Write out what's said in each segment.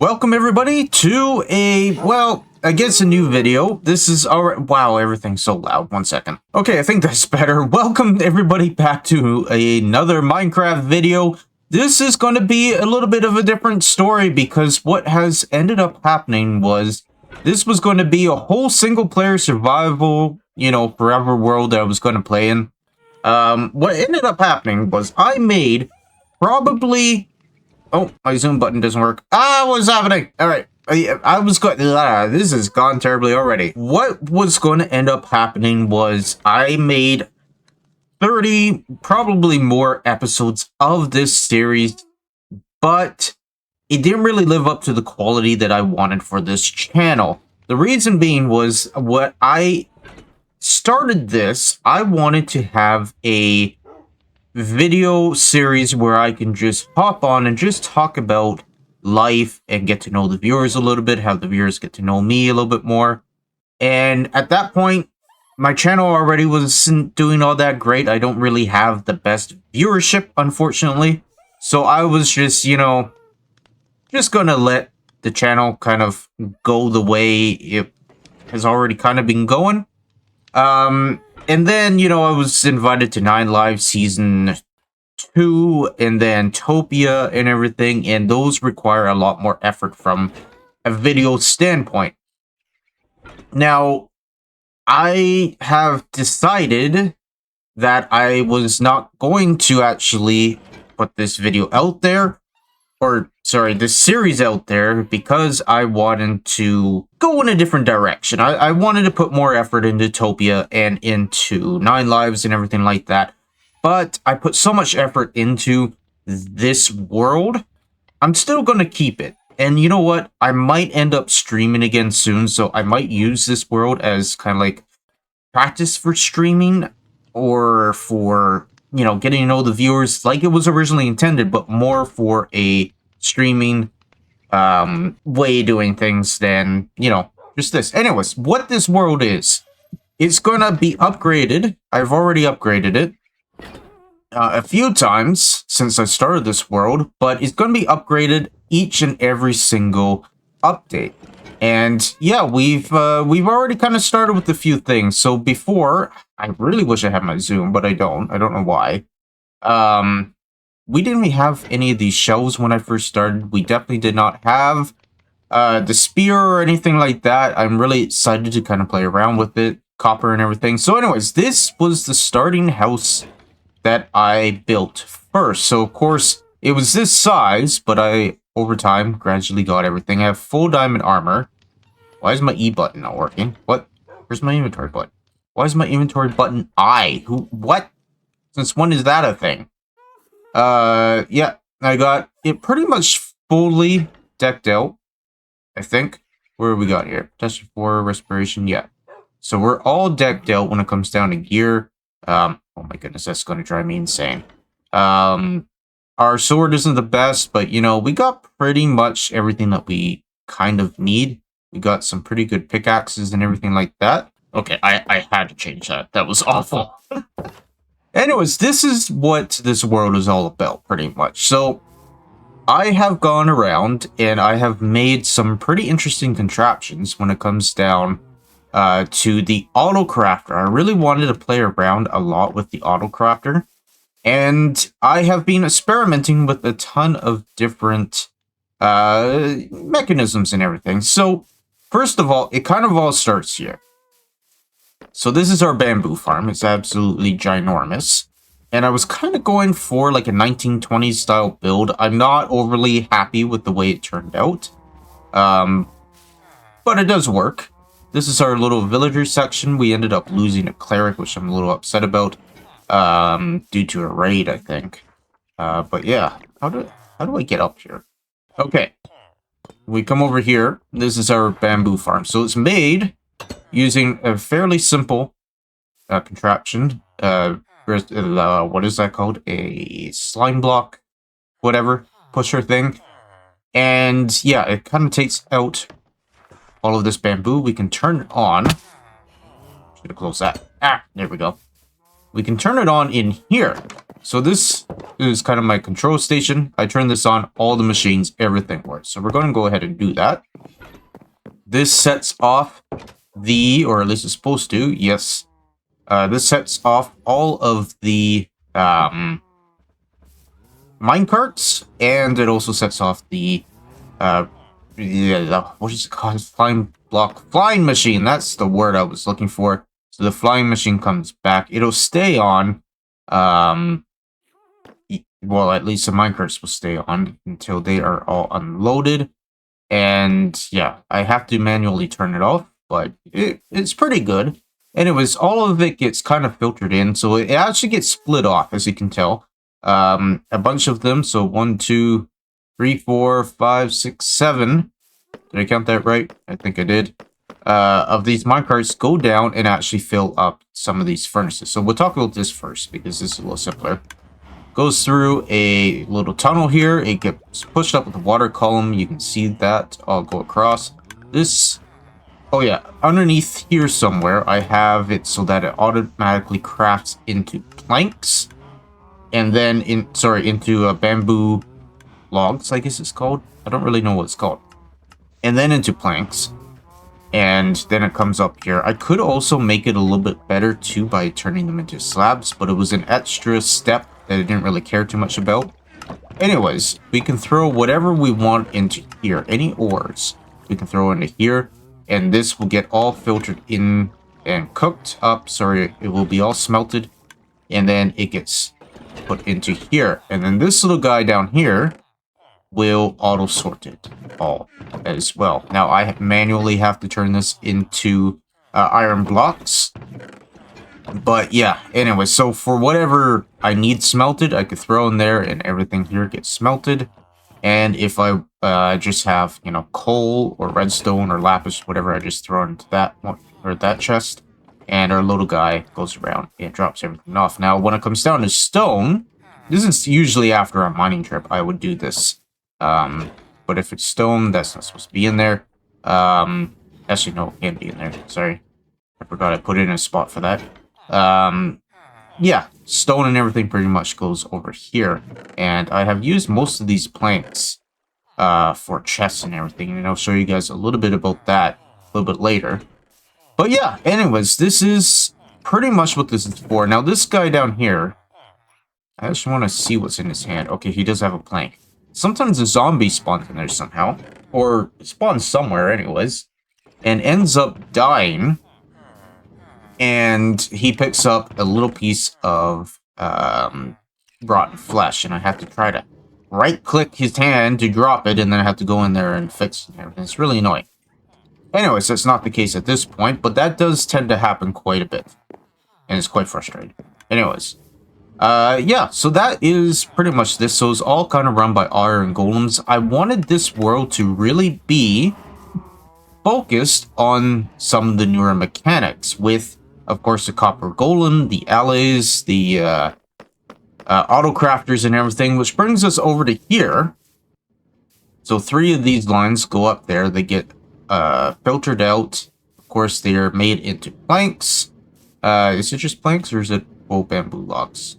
Welcome everybody to I guess a new video. This is wow, everything's so loud. 1 second. Okay, I think that's better. Welcome everybody back to another Minecraft video. This is going to be a little bit of a different story because what has ended up happening was this was going to be a whole single player survival, forever world that I was going to play in. What ended up happening was I made probably... Oh, my zoom button doesn't work. What's happening? All right. I was going... this has gone terribly already. What was going to end up happening was I made 30, probably more episodes of this series, but it didn't really live up to the quality that I wanted for this channel. The reason being was what I started this, I wanted to have a video series where I can just hop on and just talk about life and get to know the viewers a little bit, have the viewers get to know me a little bit more. And at that point, my channel already wasn't doing all that great. I don't really have the best viewership, unfortunately. So I was just, just gonna let the channel kind of go the way it has already kind of been going. And then, I was invited to 9 Live Season 2 and then Topia and everything, and those require a lot more effort from a video standpoint. Now, I have decided that I was not going to actually put this video out there, or sorry, this series out there, because I wanted to go in a different direction. I wanted to put more effort into Topia and into 9 Lives and everything like that. But I put so much effort into this world, I'm still going to keep it. And you know what? I might end up streaming again soon, so I might use this world as kind of like practice for streaming, or for, getting to know the viewers like it was originally intended, but more for a streaming way of doing things than, just this. Anyways, what this world is, it's gonna be upgraded. I've already upgraded it a few times since I started this world, but it's gonna be upgraded each and every single update. And yeah, we've already kind of started with a few things. So before, I really wish I had my zoom, but I don't know why. We didn't really have any of these shelves when I first started. We definitely did not have the spear or anything like that. I'm really excited to kind of play around with it, copper and everything. So anyways, this was the starting house that I built first. So of course, it was this size, but I, over time, gradually got everything. I have full diamond armor. Why is my E button not working? What? Where's my inventory button? Why is my inventory button I? What? Since when is that a thing? Yeah, I got it pretty much fully decked out, I think. Where we got here? Test for respiration, yeah. So we're all decked out when it comes down to gear. Oh my goodness, that's going to drive me insane. Our sword isn't the best, but, we got pretty much everything that we kind of need. We got some pretty good pickaxes and everything like that. Okay, I had to change that. That was awful. Anyways, this is what this world is all about, pretty much. So, I have gone around and I have made some pretty interesting contraptions when it comes down to the auto crafter. I really wanted to play around a lot with the auto crafter, and I have been experimenting with a ton of different mechanisms and everything. So, first of all, it kind of all starts here. So this is our bamboo farm. It's absolutely ginormous. And I was kind of going for like a 1920s style build. I'm not overly happy with the way it turned out. But it does work. This is our little villager section. We ended up losing a cleric, which I'm a little upset about. Due to a raid, I think. But yeah, how do I get up here? Okay. We come over here. This is our bamboo farm. So it's made using a fairly simple contraption. What is that called? A slime block, whatever, pusher thing. And yeah, it kind of takes out all of this bamboo. We can turn it on. Should have closed that. There we go. We can turn it on in here. So this is kind of my control station. I turn this on, all the machines, everything works. So we're going to go ahead and do that. This sets off the, or at least it's supposed to, yes. This sets off all of the minecarts, and it also sets off the, what is it called? Flying machine. That's the word I was looking for. So the flying machine comes back. It'll stay on. Well, at least the minecarts will stay on until they are all unloaded. And yeah, I have to manually turn it off, but it's pretty good. Anyways, all of it gets kind of filtered in, so it actually gets split off, as you can tell. A bunch of them, so 1, 2, 3, 4, 5, 6, 7. Did I count that right? I think I did. Of these minecarts go down and actually fill up some of these furnaces. So we'll talk about this first, because this is a little simpler. Goes through a little tunnel here. It gets pushed up with the water column. You can see that. I'll go across. This, oh yeah, underneath here somewhere, I have it so that it automatically crafts into planks. And then, into bamboo logs, I guess it's called. I don't really know what it's called. And then into planks. And then it comes up here. I could also make it a little bit better too by turning them into slabs, but it was an extra step that I didn't really care too much about. Anyways, we can throw whatever we want into here. Any ores we can throw into here, and this will get all filtered in and cooked up. Sorry, it will be all smelted, and then it gets put into here. And then this little guy down here will auto sort it all as well. Now I manually have to turn this into iron blocks. But yeah, anyway, so for whatever I need smelted, I could throw in there and everything here gets smelted. And if I just have, you know, coal or redstone or lapis, whatever, I just throw into that one or that chest. And our little guy goes around and drops everything off. Now, when it comes down to stone, this is usually after a mining trip, I would do this. But if it's stone, that's not supposed to be in there. Actually, no, it can't be in there. Sorry. I forgot I put it in a spot for that. Yeah, stone and everything pretty much goes over here. And I have used most of these planks for chests and everything. And I'll show you guys a little bit about that a little bit later. But yeah, anyways, this is pretty much what this is for. Now, this guy down here, I just want to see what's in his hand. Okay, he does have a plank. Sometimes a zombie spawns in there somehow. Or spawns somewhere anyways. And ends up dying. And he picks up a little piece of rotten flesh. And I have to try to right-click his hand to drop it. And then I have to go in there and fix it and everything. It's really annoying. Anyways, that's not the case at this point. But that does tend to happen quite a bit. And it's quite frustrating. Anyways. Yeah, so that is pretty much this. So it's all kind of run by iron golems. I wanted this world to really be focused on some of the newer mechanics with, of course, the copper golem, the alloys, the auto crafters and everything, which brings us over to here. So 3 of these lines go up there. They get filtered out. Of course, they are made into planks. Is it just planks or is it bamboo logs?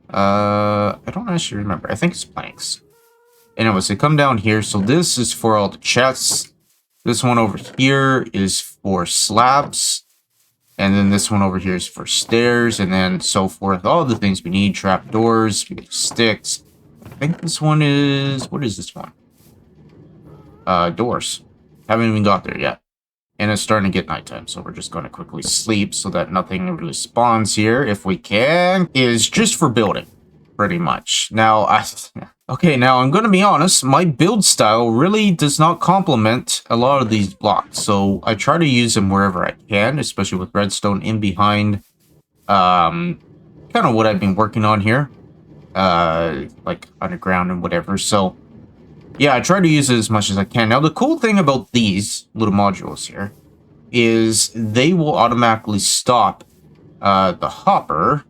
I don't actually remember. I think it's planks. Anyways, they come down here. So this is for all the chests. This one over here is for slabs. And then this one over here is for stairs. And then so forth. All the things we need. Trapdoors. We get sticks. I think this one is... What is this one? Doors. Haven't even got there yet. And it's starting to get nighttime, so we're just going to quickly sleep so that nothing really spawns here, if we can. Is just for building, pretty much. Now, now I'm going to be honest, my build style really does not complement a lot of these blocks. So I try to use them wherever I can, especially with redstone in behind. Kind of what I've been working on here. Like underground and whatever, so... Yeah, I try to use it as much as I can. Now, the cool thing about these little modules here is they will automatically stop the hopper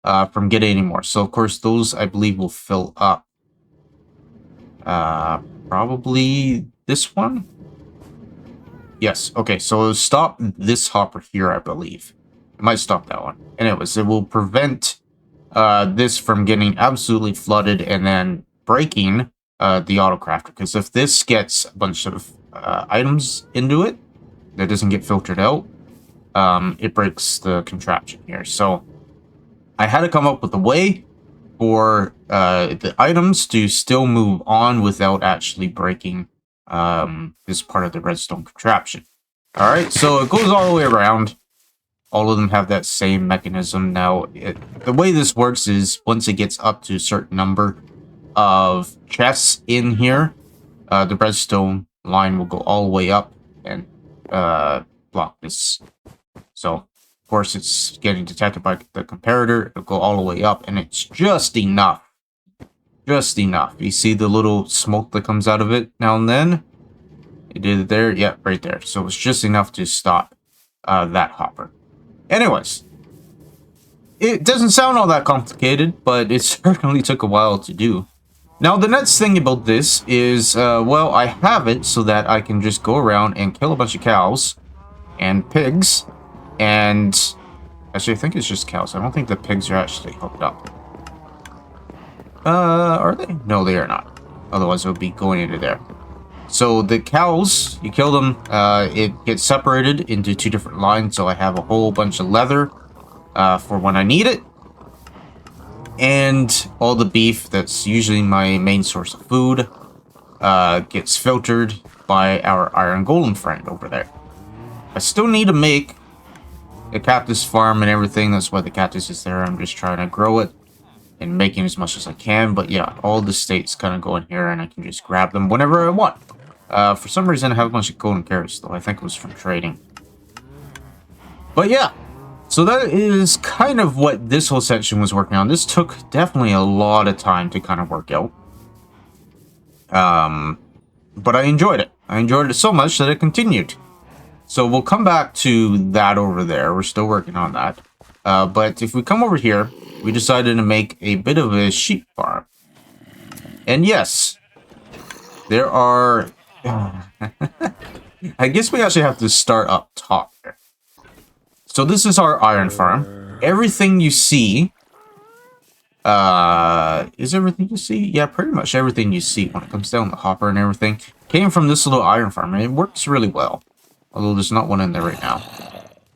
from getting any more. So, of course, those, I believe, will fill up. Probably this one? Yes, okay, so it'll stop this hopper here, I believe. It might stop that one. Anyways, it will prevent this from getting absolutely flooded and then breaking the autocrafter. Because if this gets a bunch of items into it that doesn't get filtered out, it breaks the contraption here. So I had to come up with a way for the items to still move on without actually breaking this part of the redstone contraption. Alright, so it goes all the way around. All of them have that same mechanism. Now, the way this works is once it gets up to a certain number of chests in here, the redstone line will go all the way up and block this. So, of course, it's getting detected by the comparator. It'll go all the way up, and it's just enough. Just enough. You see the little smoke that comes out of it now and then? It did it there? Yeah, right there. So it's just enough to stop that hopper. Anyways, it doesn't sound all that complicated, but it certainly took a while to do. Now, the next thing about this is, well, I have it so that I can just go around and kill a bunch of cows and pigs. And actually, I think it's just cows. I don't think the pigs are actually hooked up. Are they? No, they are not. Otherwise, it would be going into there. So the cows, you kill them, it gets separated into 2 different lines. So I have a whole bunch of leather for when I need it. And all the beef, that's usually my main source of food, gets filtered by our iron golem friend over there. I still need to make a cactus farm and everything. That's why the cactus is there. I'm just trying to grow it and making as much as I can. But yeah, all the states kind of go in here and I can just grab them whenever I want. For some reason, I have a bunch of golden carrots, though. I think it was from trading. But yeah, so that is kind of what this whole section was working on. This took definitely a lot of time to kind of work out. But I enjoyed it. I enjoyed it so much that it continued. So we'll come back to that over there. We're still working on that. But if we come over here, we decided to make a bit of a sheep farm. And yes, there are... I guess we actually have to start up top here. So this is our iron farm. Everything you see... is everything you see? Yeah, pretty much everything you see when it comes down the hopper and everything came from this little iron farm. And it works really well. Although there's not one in there right now,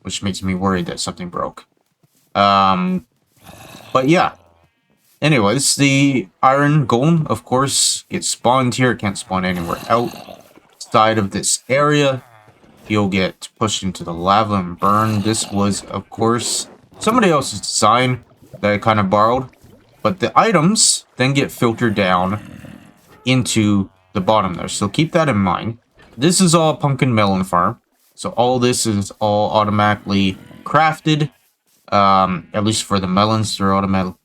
which makes me worried that something broke. But yeah. Anyways, the iron golem, of course, gets spawned here. It can't spawn anywhere outside of this area. You'll get pushed into the lava and burned. This was, of course, somebody else's design that I kind of borrowed. But the items then get filtered down into the bottom there. So keep that in mind. This is all pumpkin melon farm. So all this is all automatically crafted. At least for the melons, they're automatically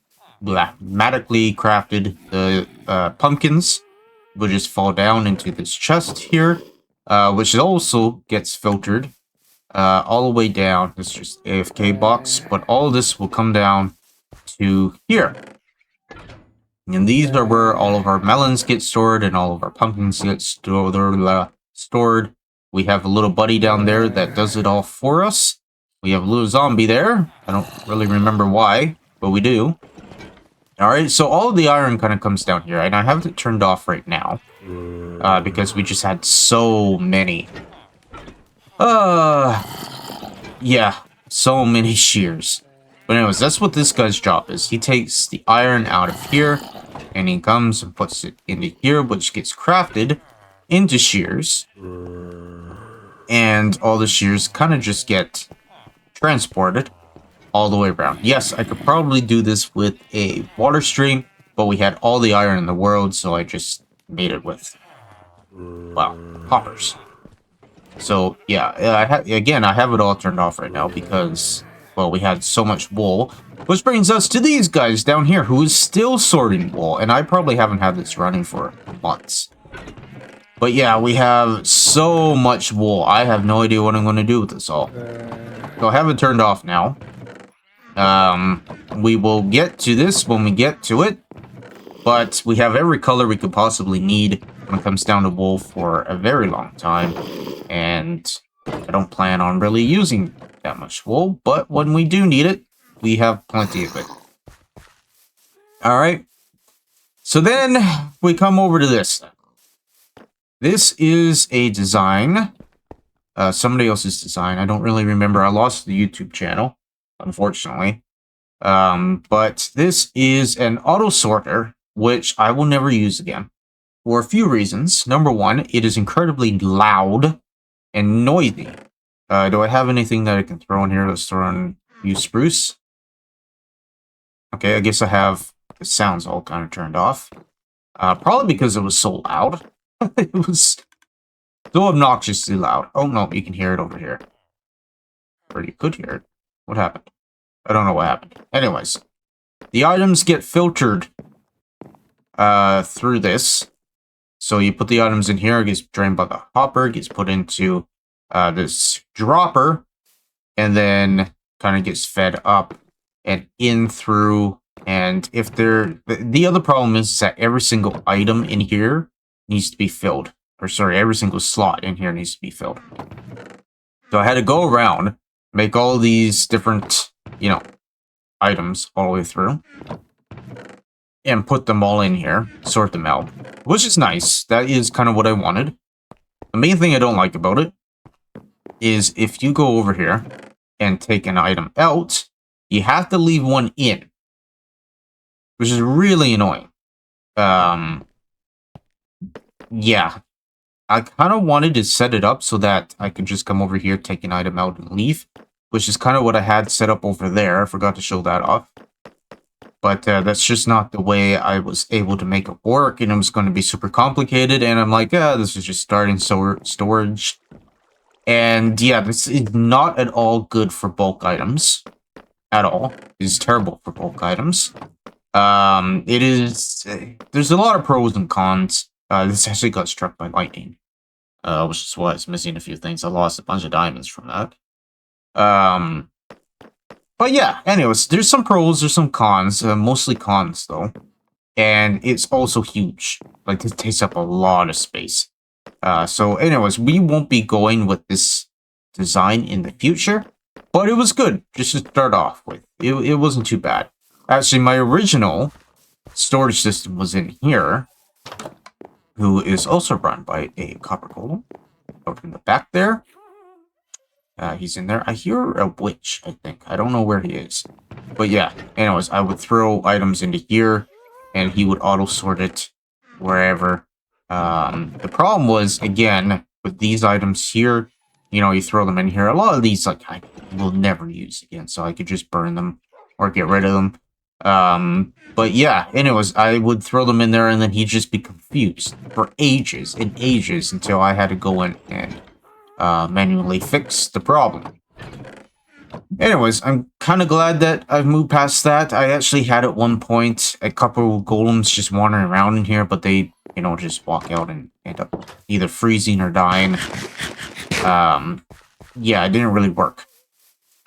crafted. The pumpkins will just fall down into this chest here, which also gets filtered all the way down. It's just AFK box, but all of this will come down to here. And these are where all of our melons get stored and all of our pumpkins get stored. We have a little buddy down there that does it all for us. We have a little zombie there. I don't really remember why, but we do. Alright, so all of the iron kind of comes down here, and I have it turned off right now. Because we just had so many. Yeah, so many shears. But anyways, that's what this guy's job is. He takes the iron out of here, and he comes and puts it into here, which gets crafted into shears. And all the shears kind of just get transported all the way around. Yes, I could probably do this with a water stream, but we had all the iron in the world, so I just made it with, well, hoppers. So, yeah, I have it all turned off right now because, well, we had so much wool. Which brings us to these guys down here who is still sorting wool, and I probably haven't had this running for months. But yeah, we have so much wool. I have no idea what I'm going to do with this all. So I have it turned off now. We will get to this when we get to it. But we have every color we could possibly need when it comes down to wool for a very long time. And I don't plan on really using that much wool. But when we do need it, we have plenty of it. All right. So then we come over to this. This is a design. Somebody else's design. I don't really remember. I lost the YouTube channel, unfortunately. But this is an auto sorter, which I will never use again for a few reasons. Number one, it is incredibly loud and noisy. Do I have anything that I can throw in here? Let's throw in use spruce. Okay, I guess I have the sounds all kind of turned off. Probably because it was so loud. It was so obnoxiously loud. Oh no, you can hear it over here. Or you could hear it. What happened? I don't know what happened. Anyways, the items get filtered through this. So you put the items in here, it gets drained by the hopper, gets put into this dropper, and then kind of gets fed up and in through. And if the other problem is that every single item in here needs to be filled. Or sorry, every single slot in here needs to be filled. So I had to go around, make all these different, you know, items all the way through. And put them all in here, sort them out. Which is nice. That is kind of what I wanted. The main thing I don't like about it is if you go over here and take an item out, you have to leave one in. Which is really annoying. Yeah. I kind of wanted to set it up so that I could just come over here, take an item out, and leave. Which is kind of what I had set up over there. I forgot to show that off. But that's just not the way I was able to make it work. And it was going to be super complicated. And I'm like, this is just starting storage. And yeah, this is not at all good for bulk items. At all. It's terrible for bulk items. It is... there's a lot of pros and cons. This actually got struck by lightning. Which is why it's missing a few things. I lost a bunch of diamonds from that. But yeah, anyways, there's some pros, there's some cons. Mostly cons, though. And it's also huge. Like, it takes up a lot of space. So anyways, we won't be going with this design in the future. But it was good, just to start off with. It wasn't too bad. Actually, my original storage system was in here, who is also run by a copper golem. Out in the back there. He's in there. I hear a witch, I think. I don't know where he is. But yeah, anyways, I would throw items into here, and he would auto-sort it wherever. The problem was, again, with these items here, you know, you throw them in here. A lot of these, like, I will never use again, so I could just burn them or get rid of them. But yeah, anyways, I would throw them in there, and then he'd just be confused for ages and ages until I had to go in and manually fix the problem. Anyways, I'm kind of glad that I've moved past that. I actually had at one point a couple golems just wandering around in here, but they, you know, just walk out and end up either freezing or dying. Yeah, it didn't really work.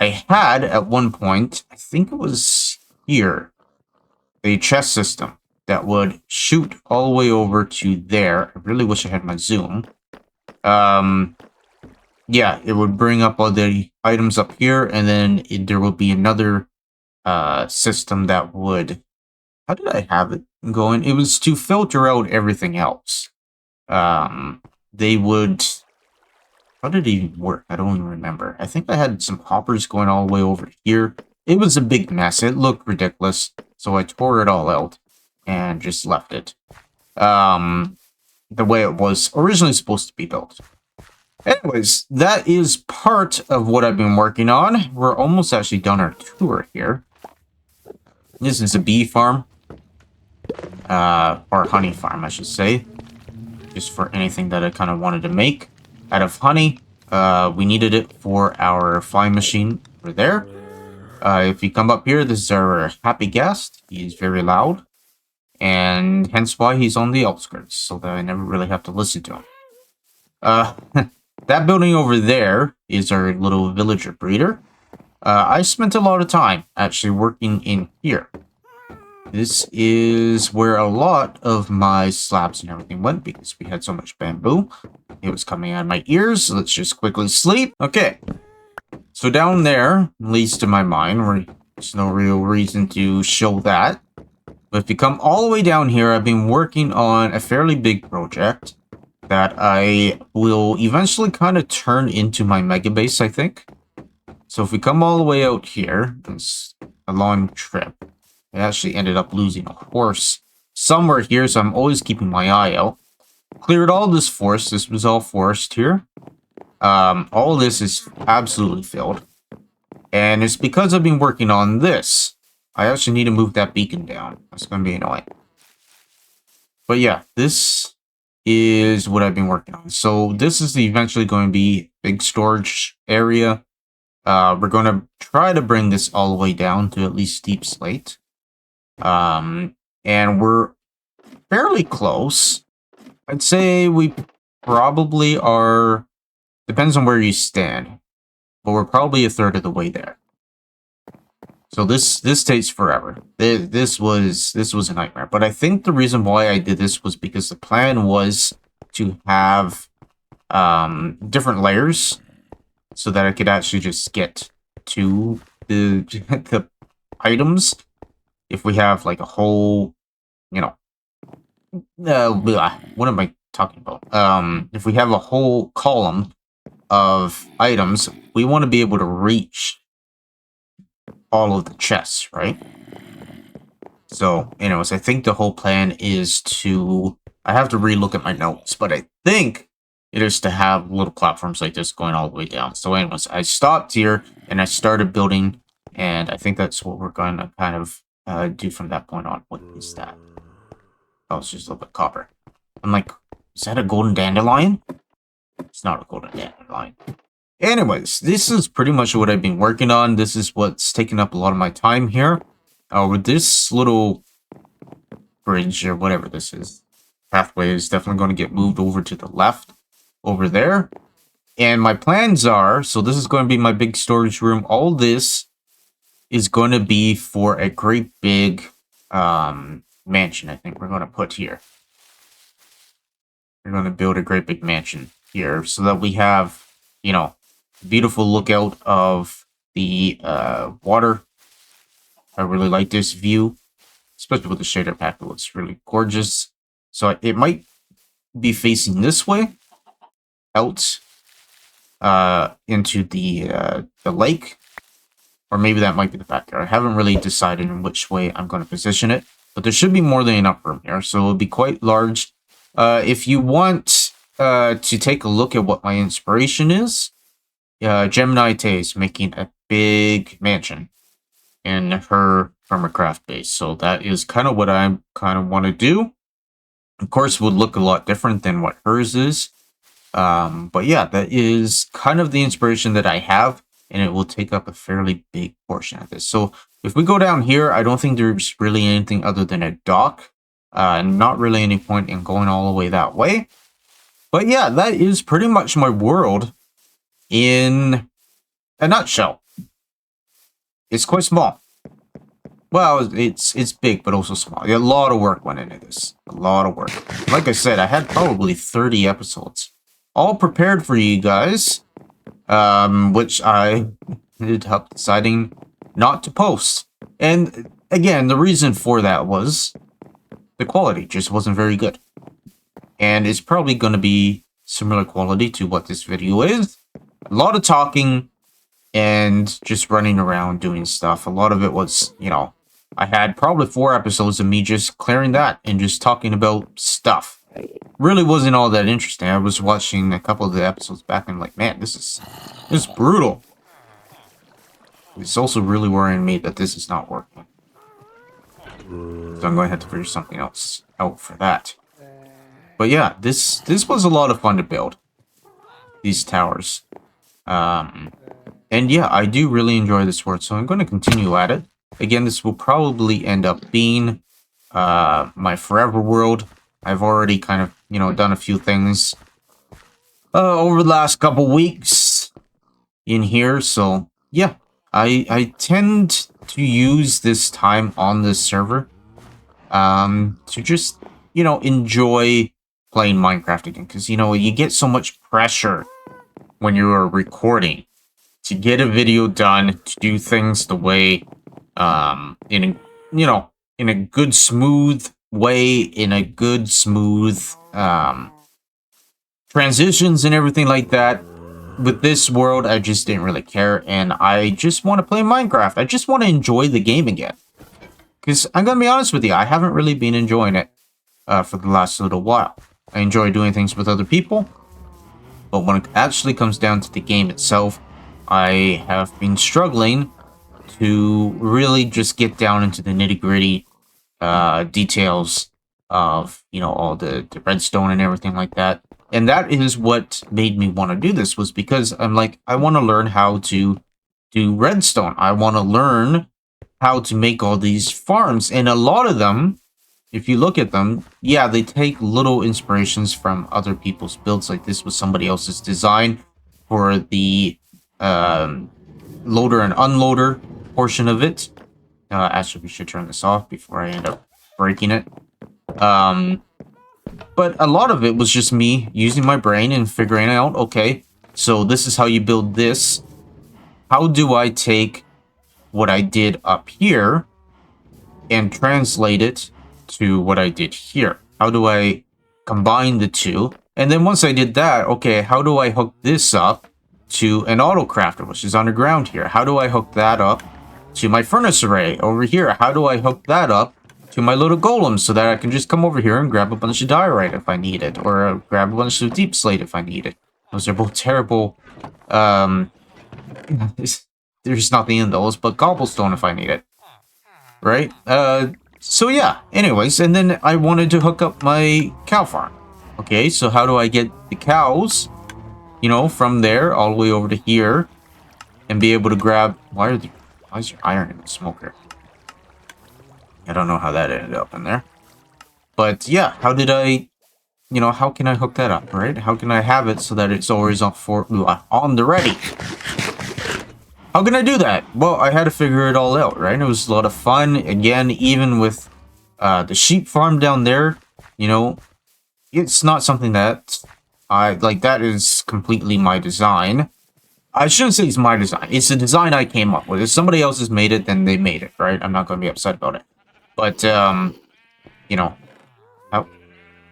I had at one point, I think it was here, a chest system that would shoot all the way over to there. I really wish I had my zoom. Yeah, it would bring up all the items up here, and then there would be another system that would... How did I have it going? It was to filter out everything else. They would... How did it even work? I don't even remember. I think I had some hoppers going all the way over here. It was a big mess. It looked ridiculous. So I tore it all out and just left it. The way it was originally supposed to be built. Anyways, that is part of what I've been working on. We're almost actually done our tour here. This is a bee farm. Or honey farm, I should say. Just for anything that I kind of wanted to make out of honey. We needed it for our flying machine over there. If you come up here, this is our happy guest. He's very loud. And hence why he's on the outskirts, so that I never really have to listen to him. That building over there is our little villager breeder. I spent a lot of time actually working in here. This is where a lot of my slabs and everything went because we had so much bamboo. It was coming out of my ears. Let's just quickly sleep. Okay. So down there, leads to my mine, where there's no real reason to show that. But if you come all the way down here, I've been working on a fairly big project that I will eventually kind of turn into my mega base, I think. So if we come all the way out here, it's a long trip. I actually ended up losing a horse somewhere here, so I'm always keeping my eye out. Cleared all this forest. This was all forest here. All of this is absolutely filled. And it's because I've been working on this. I actually need to move that beacon down. That's going to be annoying. But yeah, this is what I've been working on. So this is eventually going to be big storage area. We're going to try to bring this all the way down to at least Deep Slate. And we're fairly close. I'd say we probably are, depends on where you stand, but we're probably a third of the way there. So this takes forever. This was a nightmare. But I think the reason why I did this was because the plan was to have different layers so that I could actually just get to the items if we have like a whole, you know, what am I talking about? If we have a whole column of items, we want to be able to reach all of the chests, right? So, anyways, I think the whole plan is to... I have to relook at my notes, but I think it is to have little platforms like this going all the way down. So anyways, I stopped here, and I started building, and I think that's what we're going to kind of do from that point on. What is that? Oh, it's just a little bit copper. I'm like, is that a golden dandelion? It's not a golden dandelion. Anyways, this is pretty much what I've been working on. This is what's taking up a lot of my time here. With this little bridge or whatever this is, pathway is definitely going to get moved over to the left over there. And my plans are, so this is going to be my big storage room. All this is going to be for a great big mansion, I think we're going to put here. We're going to build a great big mansion here so that we have, you know, beautiful lookout of the water. I really like this view, especially with the shader pack. It looks really gorgeous. So it might be facing this way, out into the lake, or maybe that might be the backyard. I haven't really decided in which way I'm going to position it, but there should be more than enough room here, so it'll be quite large. If you want to take a look at what my inspiration is, Gemini Tay is making a big mansion in her Permacraft base. So that is kind of what I kind of want to do. Of course, it would look a lot different than what hers is. But yeah, that is kind of the inspiration that I have, and it will take up a fairly big portion of this. So if we go down here, I don't think there's really anything other than a dock. Not really any point in going all the way that way. But yeah, that is pretty much my world in a nutshell. It's quite small. Well, it's big, but also small. A lot of work went into this. A lot of work. Like I said, I had probably 30 episodes. All prepared for you guys. Which I ended up deciding not to post. And again, the reason for that was the quality just wasn't very good. And it's probably going to be similar quality to what this video is. A lot of talking and just running around doing stuff. A lot of it was, you know, I had probably 4 episodes of me just clearing that and just talking about stuff. Really wasn't all that interesting. I was watching a couple of the episodes back and I'm like, man, this is brutal. It's also really worrying me that this is not working. So I'm going to have to figure something else out for that. But yeah, this was a lot of fun to build. These towers. And yeah, I do really enjoy this world, so I'm going to continue at it. Again, this will probably end up being my forever world. I've already kind of, you know, done a few things over the last couple weeks in here. So yeah, I tend to use this time on this server to just, you know, enjoy playing Minecraft again. Because, you know, you get so much pressure when you're recording to get a video done, to do things the way, you know, in a good, smooth way, in a good, smooth transitions and everything like that. With this world, I just didn't really care, and I just want to play Minecraft. I just want to enjoy the game again. Because I'm going to be honest with you, I haven't really been enjoying it for the last little while. I enjoy doing things with other people, but when it actually comes down to the game itself, I have been struggling to really just get down into the nitty-gritty details of, you know, all the redstone and everything like that. And that is what made me want to do this, was because I'm like, I want to learn how to do redstone. I want to learn how to make all these farms. And a lot of them, if you look at them, yeah, they take little inspirations from other people's builds. Like this was somebody else's design for the loader and unloader portion of it. Actually, we should turn this off before I end up breaking it. But a lot of it was just me using my brain and figuring out, okay, so this is how you build this. How do I take what I did up here and translate it to what I did here? How do I combine the two? And then once I did that, okay, how do I hook this up to an auto crafter, which is underground here? How do I hook that up to my furnace array over here? How do I hook that up to my little golems so that I can just come over here and grab a bunch of diorite if I need it, or grab a bunch of deep slate if I need it? Those are both terrible. There's nothing in those but cobblestone if I need it, right? So yeah, anyways, and then I wanted to hook up my cow farm. Okay, so how do I get the cows, you know, from there all the way over to here and be able to grab... Why is your iron in the smoker? I don't know how that ended up in there. But yeah, how did I... You know, how can I hook that up, right? How can I have it so that it's always on the ready? How can I do that? Well, I had to figure it all out, right? It was a lot of fun. Again, even with the sheep farm down there, you know, it's not something that I... Like, that is completely my design. I shouldn't say it's my design. It's a design I came up with. If somebody else has made it, then they made it, right? I'm not going to be upset about it. But, you know,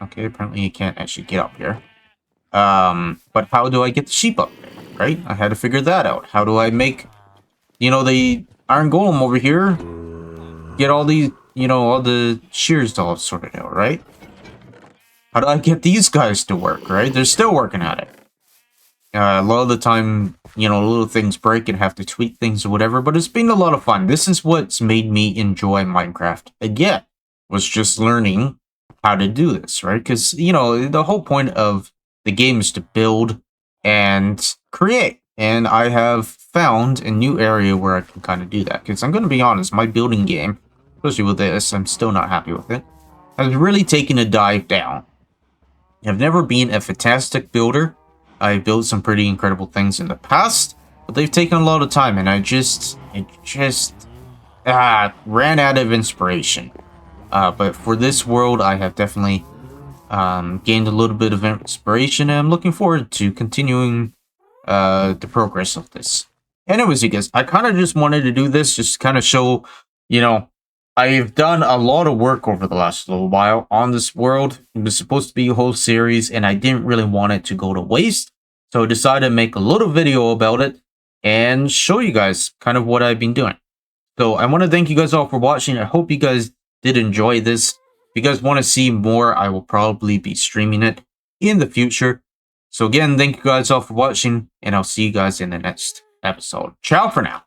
okay, apparently you can't actually get up here. But how do I get the sheep up there, right? I had to figure that out. How do I make, you know, the iron golem over here, get all these, you know, all the shears all sorted out, right? How do I get these guys to work, right? They're still working at it. A lot of the time, you know, little things break and have to tweak things or whatever, but it's been a lot of fun. This is what's made me enjoy Minecraft again, was just learning how to do this, right? Because, you know, the whole point of the game is to build and create. And I have found a new area where I can kind of do that. Because I'm going to be honest, my building game, especially with this, I'm still not happy with it, has really taken a dive down. I've never been a fantastic builder. I built some pretty incredible things in the past, but they've taken a lot of time, and it just ran out of inspiration. But for this world, I have definitely gained a little bit of inspiration, and I'm looking forward to continuing the progress of this. Anyways, you guys, I kind of just wanted to do this, just kind of show, you know, I've done a lot of work over the last little while on this world. It was supposed to be a whole series, and I didn't really want it to go to waste. So I decided to make a little video about it and show you guys kind of what I've been doing. So I want to thank you guys all for watching. I hope you guys did enjoy this. If you guys want to see more, I will probably be streaming it in the future. So again, thank you guys all for watching, and I'll see you guys in the next episode. Ciao for now.